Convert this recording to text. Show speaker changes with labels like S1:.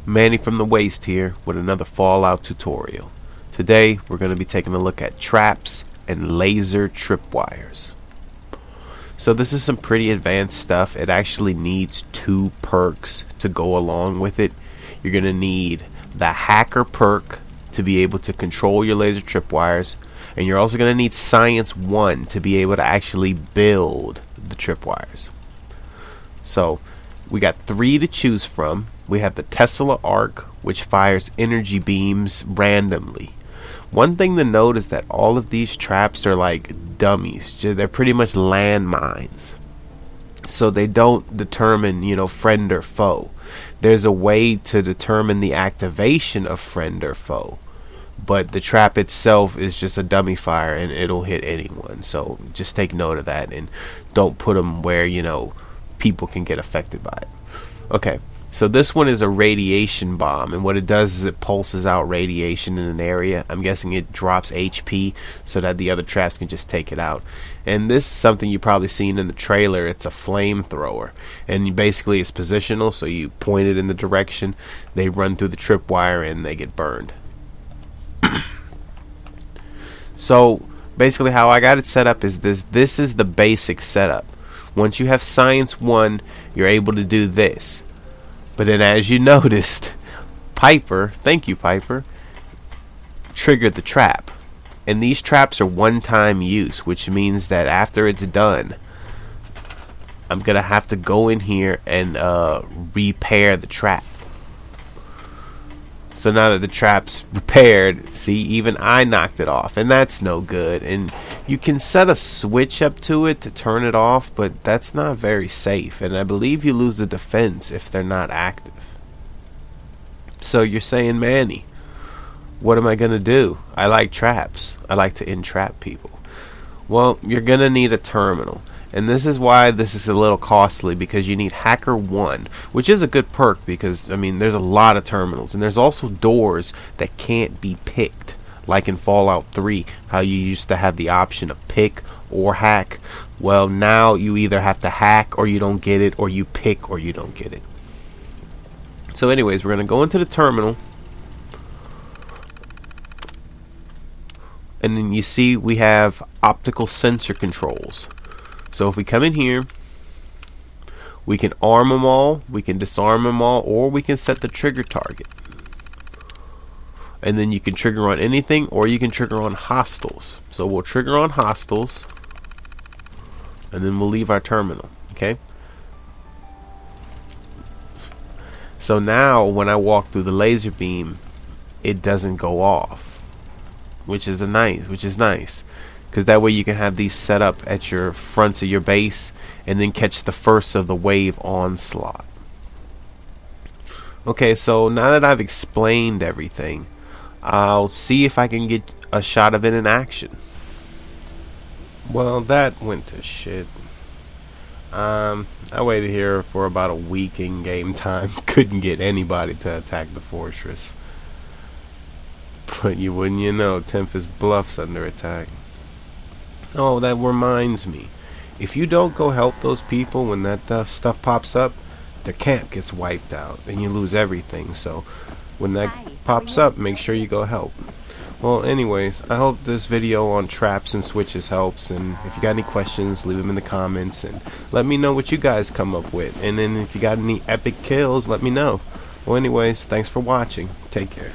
S1: Manny from the Waste here with another Fallout tutorial. Today we're going to be taking a look at traps and laser tripwires. So this is some pretty advanced stuff. It actually needs 2 perks to go along with it. You're going to need the hacker perk to be able to control your laser tripwires, and you're also going to need Science 1 to be able to actually build the tripwires. So we got 3 to choose from. We have the Tesla arc, which fires energy beams randomly. One thing to note is that all of these traps are like dummies. They're pretty much landmines. So they don't determine, friend or foe. There's a way to determine the activation of friend or foe, but the trap itself is just a dummy fire and it'll hit anyone. So just take note of that and don't put them where, people can get affected by it. Okay. So this one is a radiation bomb, and what it does is it pulses out radiation in an area. I'm guessing it drops HP so that the other traps can just take it out. And this is something you've probably seen in the trailer. It's a flamethrower, and basically it's positional, so you point it in the direction, they run through the tripwire and they get burned. So basically how I got it set up is this. This is the basic setup. Once you have Science 1, you're able to do this. But then, as you noticed, Piper, thank you Piper, triggered the trap. And these traps are one-time use, which means that after it's done, I'm going to have to go in here and repair the trap. So now that the trap's repaired, see, even I knocked it off, and that's no good. And you can set a switch up to it to turn it off, but that's not very safe, and I believe you lose the defense if they're not active. So you're saying, Manny, what am I gonna do? I like traps. I like to entrap people. Well, you're gonna need a terminal. And this is why this is a little costly, because you need Hacker 1, which is a good perk because, there's a lot of terminals. And there's also doors that can't be picked, like in Fallout 3, how you used to have the option of pick or hack. Well, now you either have to hack or you don't get it, or you pick or you don't get it. So anyways, we're going to go into the terminal. And then you see we have optical sensor controls. So if we come in here, we can arm them all, we can disarm them all, or we can set the trigger target. And then you can trigger on anything, or you can trigger on hostiles. So we'll trigger on hostiles, and then we'll leave our terminal, okay? So now when I walk through the laser beam, it doesn't go off, which is nice. Because that way you can have these set up at your fronts of your base and then catch the first of the wave onslaught. Okay, so now that I've explained everything, I'll see if I can get a shot of it in action. Well, that went to shit. I waited here for about a week in game time. Couldn't get anybody to attack the fortress. But you wouldn't Tempest Bluff's under attack. Oh, that reminds me. If you don't go help those people when that stuff pops up, their camp gets wiped out and you lose everything. So when that pops up, make sure you go help. Well, anyways, I hope this video on traps and switches helps. And if you got any questions, leave them in the comments and let me know what you guys come up with. And then if you got any epic kills, let me know. Well, anyways, thanks for watching. Take care.